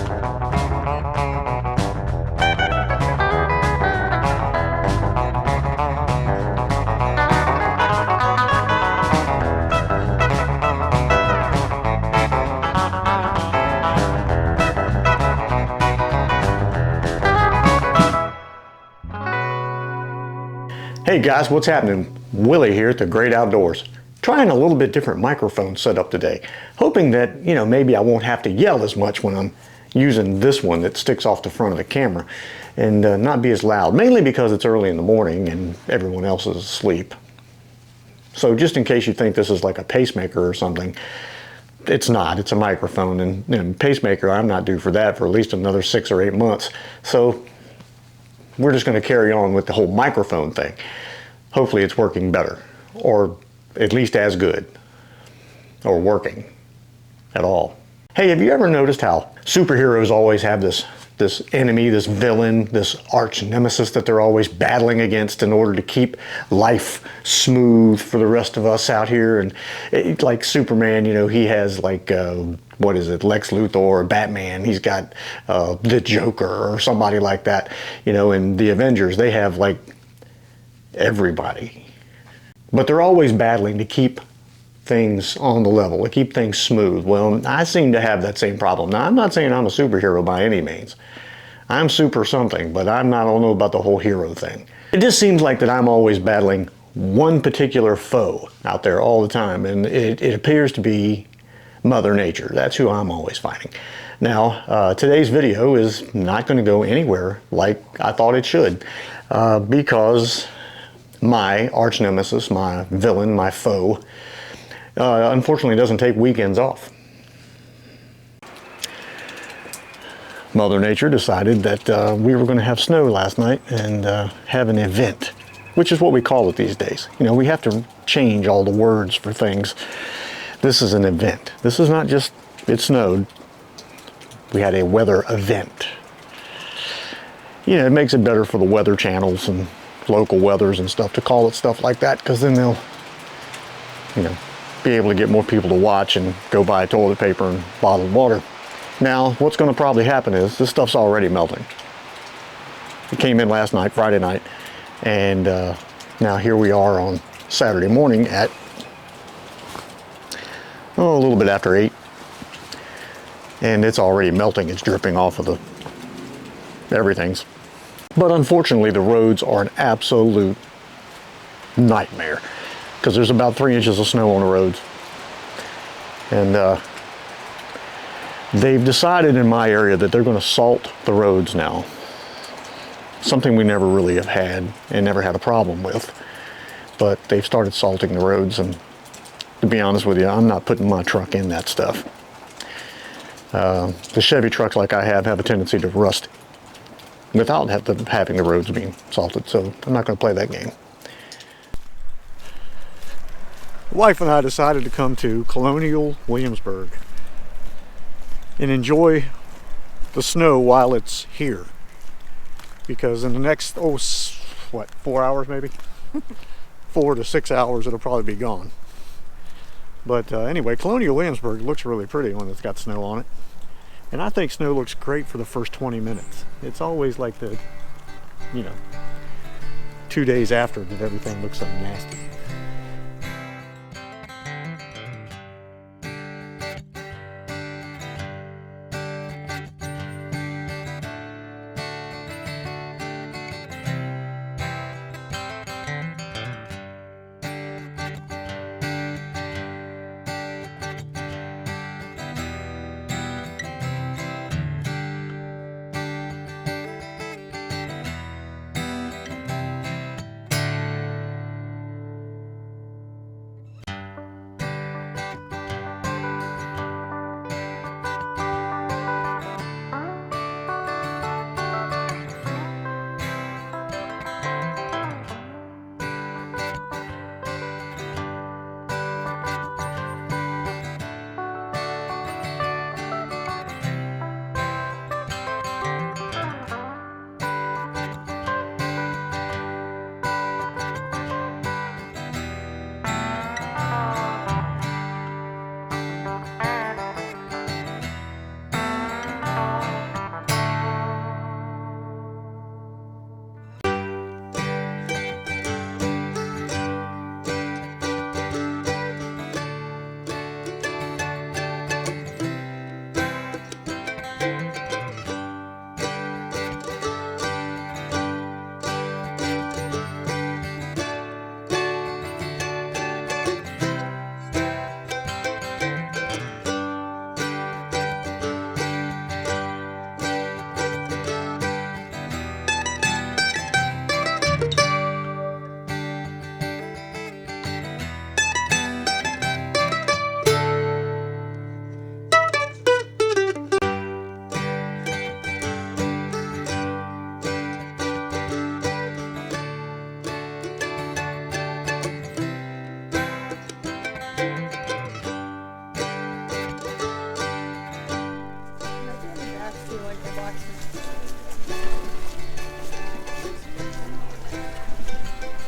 Hey guys, what's happening? Willie here at the Great Outdoors. Trying a little bit different microphone setup today. Hoping that, maybe I won't have to yell as much when I'm using this one that sticks off the front of the camera and not be as loud. Mainly because it's early in the morning and everyone else is asleep. So just in case you think this is like a pacemaker or something, it's not. It's a microphone, and pacemaker, I'm not due for that for at least another 6 or 8 months. So we're just going to carry on with the whole microphone thing. Hopefully it's working better, or at least as good, or working at all. Hey, have you ever noticed how superheroes always have this enemy, this villain, this arch nemesis that they're always battling against in order to keep life smooth for the rest of us out here? And like Superman, he has like what is it, Lex Luthor, or Batman, he's got the Joker or somebody like that. And the Avengers, they have like everybody. But they're always battling to keep things on the level, to keep things smooth. Well, I seem to have that same problem. Now, I'm not saying I'm a superhero by any means. I'm super something, but I don't know about the whole hero thing. It just seems like that I'm always battling one particular foe out there all the time, and it appears to be Mother Nature. That's who I'm always fighting. Now, today's video is not going to go anywhere like I thought it should, because my arch nemesis, my villain, my foe, unfortunately doesn't take weekends off. Mother Nature decided that we were going to have snow last night and have an event, which is what we call it these days. We have to change all the words for things. This is an event. This is not just, it snowed. We had a weather event. It makes it better for the weather channels and local weathers and stuff to call it stuff like that, because then they'll, be able to get more people to watch and go buy toilet paper and bottled water. Now, what's going to probably happen is this stuff's already melting. It came in last night, Friday night, and now here we are on Saturday morning at a little bit after 8, and it's already melting. It's dripping off of the everything's. But unfortunately, the roads are an absolute nightmare, because there's about 3 inches of snow on the roads. And they've decided in my area that they're going to salt the roads now. Something we never really have had and never had a problem with. But they've started salting the roads, and to be honest with you, I'm not putting my truck in that stuff. The Chevy trucks like I have a tendency to rust without having the roads being salted, so I'm not going to play that game. Wife and I decided to come to Colonial Williamsburg and enjoy the snow while it's here, because in the next 4 hours maybe 4 to 6 hours it'll probably be gone. But anyway, Colonial Williamsburg looks really pretty when it's got snow on it, and I think snow looks great for the first 20 minutes. It's always like the 2 days after that everything looks so nasty.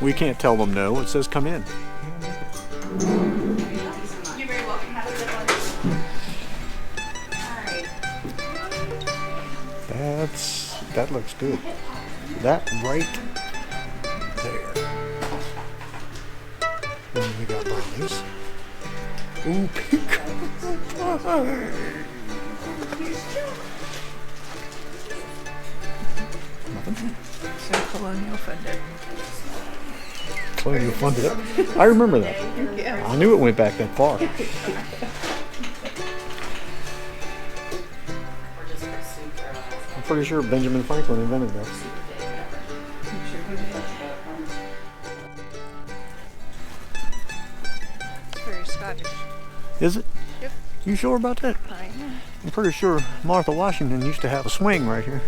We can't tell them no. It says come in. You're very welcome. Have a good one. All right. That looks good. That right there. And we got brownies. Ooh, pecan pie. Nothing? So Colonial funded. Colonial funded it. I remember that. Yeah. I knew it went back that far. I'm pretty sure Benjamin Franklin invented that. It's very Scottish. Is it? Yep. You sure about that? I am. I'm pretty sure Martha Washington used to have a swing right here.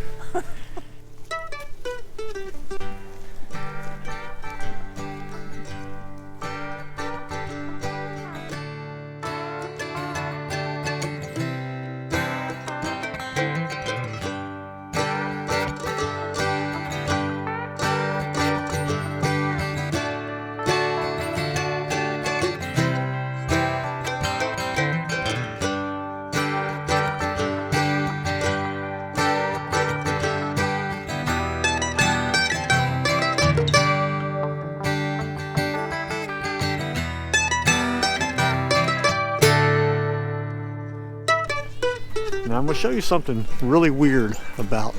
Now I'm going to show you something really weird about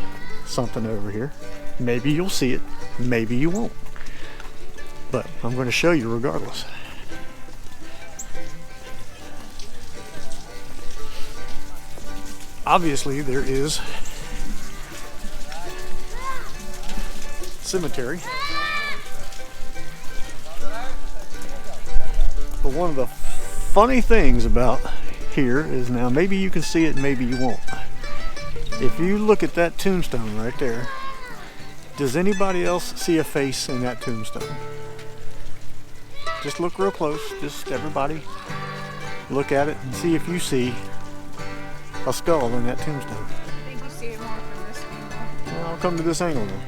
something over here. Maybe you'll see it, maybe you won't. But I'm going to show you regardless. Obviously there is cemetery. But one of the funny things about here is, now maybe you can see it, maybe you won't. If you look at that tombstone right there, does anybody else see a face in that tombstone? Just look real close, just everybody look at it and see if you see a skull in that tombstone. I think you see it more from this angle. Well, I'll come to this angle then.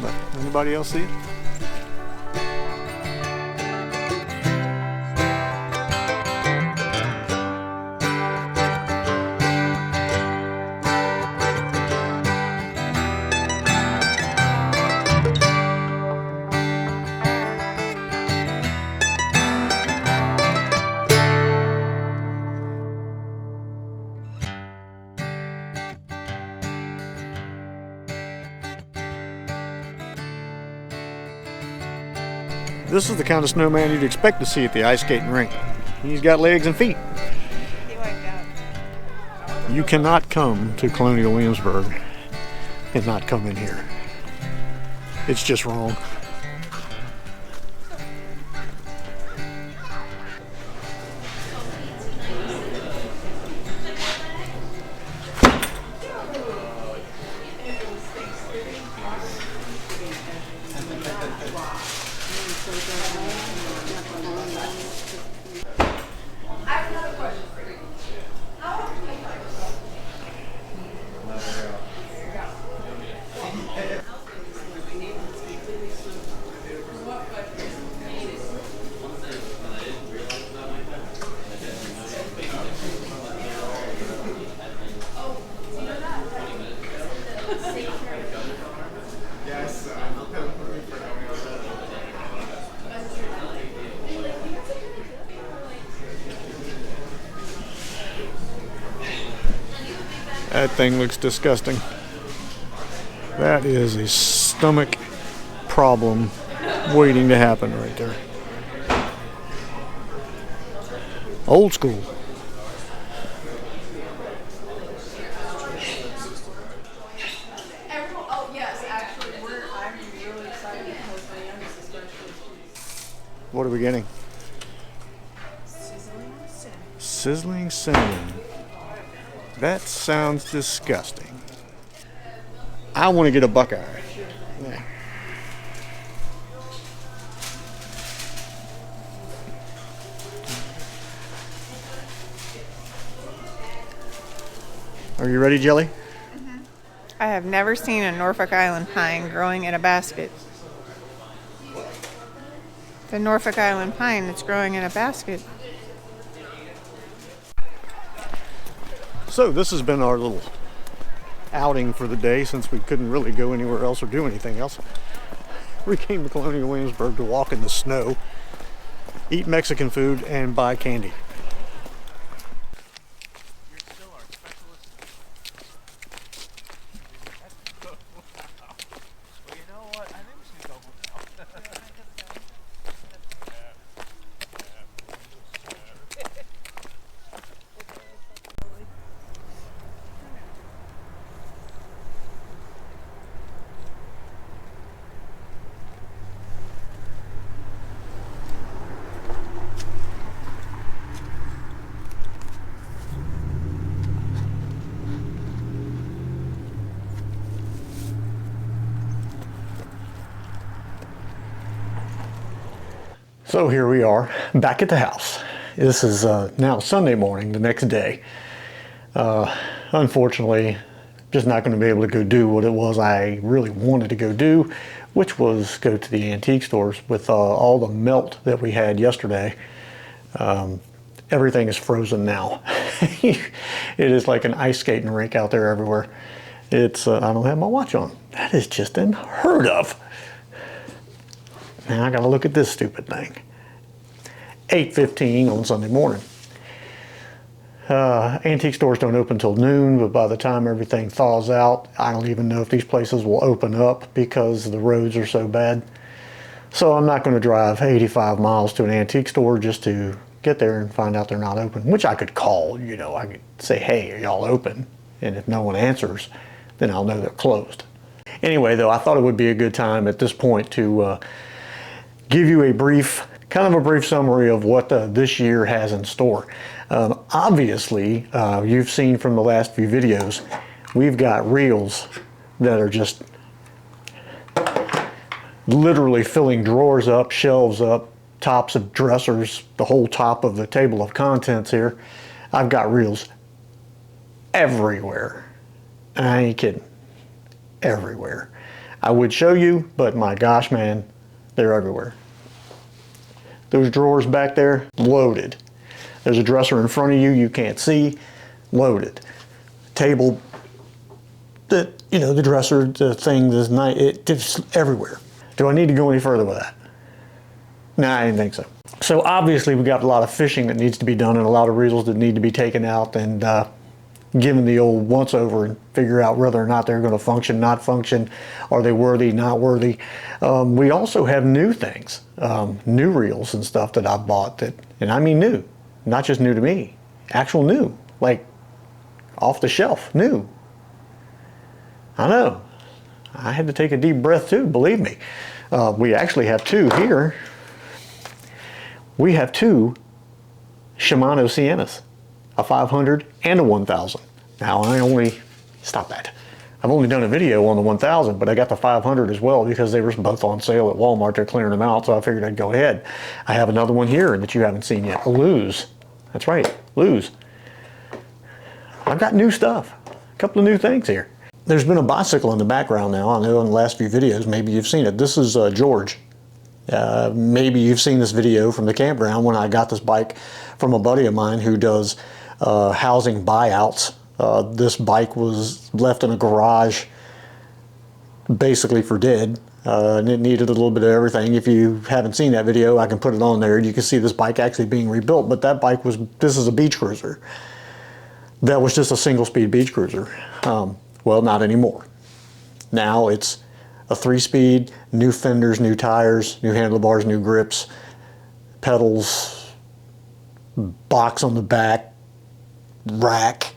But anybody else see it? This is the kind of snowman you'd expect to see at the ice skating rink. He's got legs and feet. He wiped out. You cannot come to Colonial Williamsburg and not come in here. It's just wrong. That thing looks disgusting. That is a stomach problem waiting to happen right there. Old school. Oh yes, actually, I'm really excited because my youngest is going to. What are we getting? Sizzling cinnamon. Sizzling cinnamon. That sounds disgusting. I want to get a Buckeye. Yeah. Are you ready, Jelly? I have never seen a Norfolk Island pine growing in a basket. The Norfolk Island pine that's growing in a basket. So this has been our little outing for the day since we couldn't really go anywhere else or do anything else. We came to Colonial Williamsburg to walk in the snow, eat Mexican food, and buy candy. So here we are, back at the house. This is now Sunday morning, the next day. Unfortunately, just not going to be able to go do what it was I really wanted to go do, which was go to the antique stores. With all the melt that we had yesterday, everything is frozen now. It is like an ice skating rink out there everywhere. It's I don't have my watch on. That is just unheard of. Now I gotta look at this stupid thing. 8:15 on Sunday morning. Antique stores don't open till noon, but by the time everything thaws out, I don't even know if these places will open up because the roads are so bad. So I'm not going to drive 85 miles to an antique store just to get there and find out they're not open, which I could call, you know, I could say, hey, are y'all open? And if no one answers, then I'll know they're closed. Anyway, though, I thought it would be a good time at this point to give you a brief summary of what this year has in store. Obviously, you've seen from the last few videos, we've got reels that are just literally filling drawers up, shelves up, tops of dressers, the whole top of the table of contents here. I've got reels everywhere. I ain't kidding. Everywhere. I would show you, but my gosh, man, they're everywhere. Those drawers back there, loaded. There's a dresser in front of you you can't see, loaded. Table, the dresser, the thing, this night, it's everywhere. Do I need to go any further with that? Nah, I didn't think so. So obviously we got a lot of fishing that needs to be done and a lot of reels that need to be taken out and given the old once over and figure out whether or not they're going to function, not function, are they worthy, not worthy. We also have new things, new reels and stuff that I bought that, and I mean new, not just new to me, actual new, like off the shelf, new. I know, I had to take a deep breath too, believe me. We actually have two here. We have two Shimano Siennas, a 500 and a 1000. Now I've only done a video on the 1000, but I got the 500 as well because they were both on sale at Walmart. They're clearing them out, so I figured I'd go ahead. I have another one here that you haven't seen yet, a Luz. That's right, Luz. I've got new stuff, a couple of new things here. There's been a bicycle in the background now. I know in the last few videos, maybe you've seen it. This is George. Maybe you've seen this video from the campground when I got this bike from a buddy of mine who does housing buyouts. This bike was left in a garage basically for dead, and it needed a little bit of everything. If you haven't seen that video, I can put it on there. You can see this bike actually being rebuilt, but that bike this is a beach cruiser. That was just a single speed beach cruiser. Well, not anymore. Now it's a 3-speed, new fenders, new tires, new handlebars, new grips, pedals, box on the back, rack.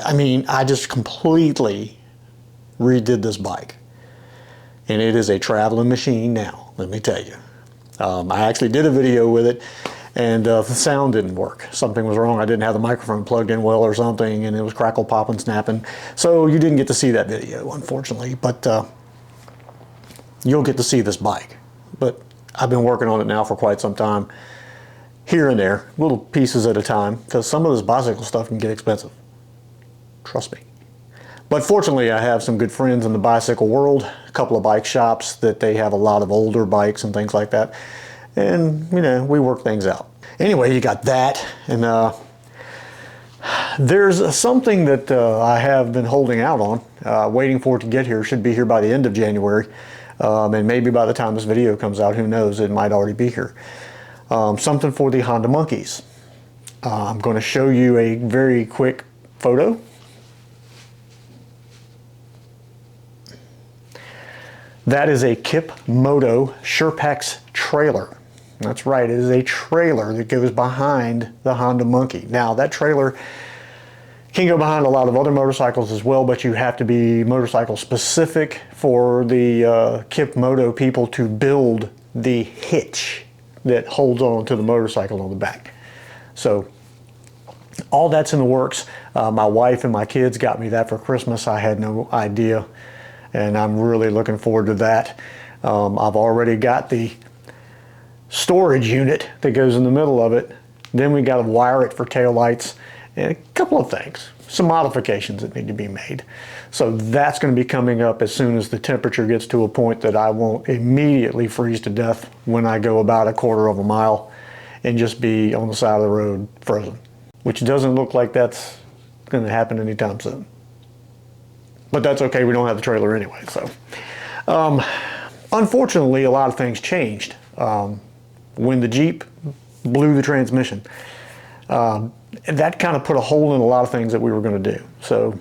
I mean, I just completely redid this bike. And it is a traveling machine now, let me tell you. I actually did a video with it, and the sound didn't work. Something was wrong. I didn't have the microphone plugged in well or something, and it was crackle, popping, snapping. So you didn't get to see that video, unfortunately, but you'll get to see this bike. But I've been working on it now for quite some time, here and there, little pieces at a time, because some of this bicycle stuff can get expensive. Trust me. But fortunately, I have some good friends in the bicycle world, a couple of bike shops that they have a lot of older bikes and things like that. And, you know, we work things out. Anyway, you got that. And there's something that I have been holding out on, waiting for it to get here. Should be here by the end of January. And maybe by the time this video comes out, who knows, it might already be here. Something for the Honda Monkeys. I'm going to show you a very quick photo. That is a Kip Moto Surepax trailer. That's right, it is a trailer that goes behind the Honda Monkey. Now, that trailer can go behind a lot of other motorcycles as well, but you have to be motorcycle specific for the Kip Moto people to build the hitch that holds on to the motorcycle on the back. So all that's in the works. My wife and my kids got me that for Christmas. I had no idea, and I'm really looking forward to that. I've already got the storage unit that goes in the middle of it. Then we got to wire it for taillights and a couple of things, some modifications that need to be made. So that's going to be coming up as soon as the temperature gets to a point that I won't immediately freeze to death when I go about a quarter of a mile and just be on the side of the road frozen, which doesn't look like that's going to happen anytime soon. But that's okay, we don't have the trailer anyway. So unfortunately, a lot of things changed when the Jeep blew the transmission. That kind of put a hole in a lot of things that we were going to do. So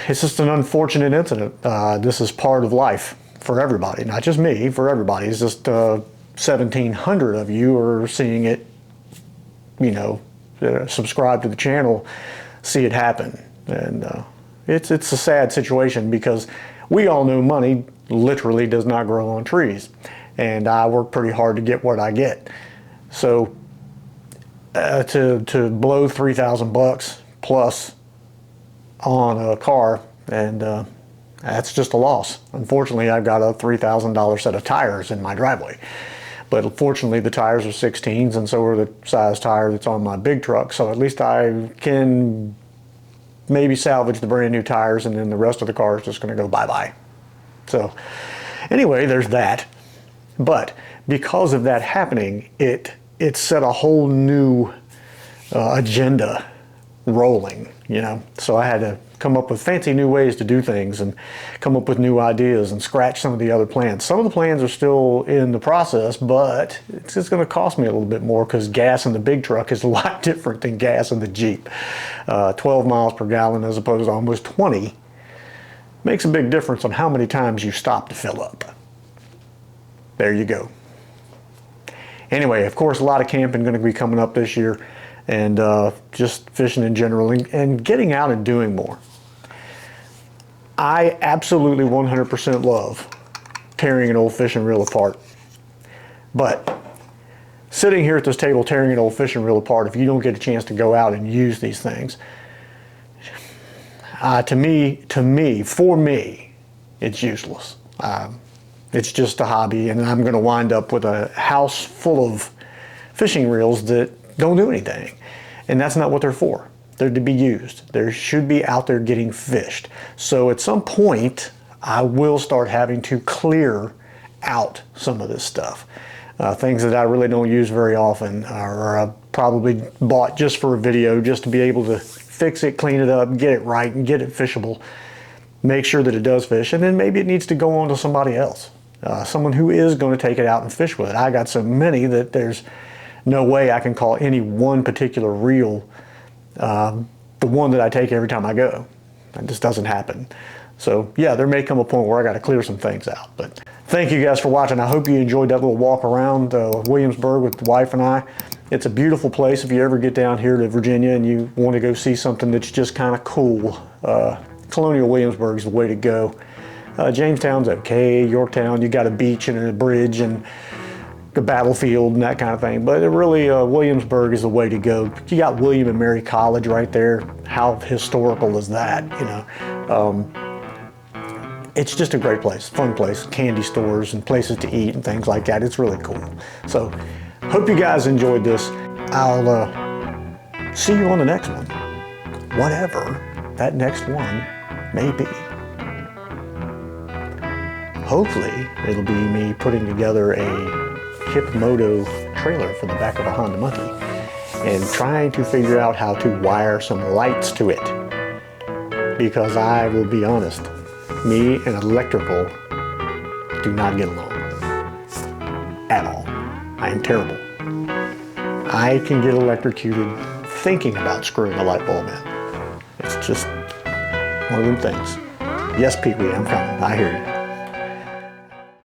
it's just an unfortunate incident. This is part of life for everybody, not just me, for everybody. It's just 1,700 of you are seeing it, you know, subscribe to the channel, see it happen. And it's a sad situation because we all know money literally does not grow on trees. And I work pretty hard to get what I get. So to blow $3,000 plus on a car, and that's just a loss. Unfortunately, I've got a $3,000 set of tires in my driveway. But fortunately, the tires are 16s, and so are the size tire that's on my big truck. So at least I can maybe salvage the brand new tires, and then the rest of the car is just going to go bye-bye. So anyway, there's that. But because of that happening, it set a whole new agenda rolling, you know. So I had to come up with fancy new ways to do things and come up with new ideas and scratch some of the other plans. Some of the plans are still in the process, but it's just going to cost me a little bit more because gas in the big truck is a lot different than gas in the Jeep. 12 miles per gallon as opposed to almost 20 makes a big difference on how many times you stop to fill up. There you go. Anyway, of course, a lot of camping going to be coming up this year, and just fishing in general and getting out and doing more. I absolutely 100% love tearing an old fishing reel apart. But sitting here at this table tearing an old fishing reel apart, if you don't get a chance to go out and use these things, for me, it's useless. It's just a hobby, and I'm going to wind up with a house full of fishing reels that don't do anything. And that's not what they're for. They're to be used. They should be out there getting fished. So at some point, I will start having to clear out some of this stuff. Things that I really don't use very often, or probably bought just for a video, just to be able to fix it, clean it up, get it right, and get it fishable. Make sure that it does fish, and then maybe it needs to go on to somebody else. Someone who is going to take it out and fish with it. I got so many that there's no way I can call any one particular reel the one that I take every time I go. That just doesn't happen. So yeah, there may come a point where I got to clear some things out. But thank you guys for watching. I hope you enjoyed that little walk around Williamsburg with the wife and I. It's a beautiful place. If you ever get down here to Virginia and you want to go see something that's just kind of cool, Colonial Williamsburg is the way to go. Jamestown's okay, Yorktown, you got a beach and a bridge and a battlefield and that kind of thing. But really, Williamsburg is the way to go. You got William and Mary College right there. How historical is that, you know? It's just a great place, fun place, candy stores and places to eat and things like that. It's really cool. So, hope you guys enjoyed this. I'll see you on the next one. Whatever. that next one may be. Hopefully, it'll be me putting together a hip moto trailer for the back of a Honda Monkey and trying to figure out how to wire some lights to it. Because I will be honest, me and electrical do not get along at all. I am terrible. I can get electrocuted thinking about screwing a light bulb in. It's just one of them things. Yes, Pee-wee, I'm coming. I hear you.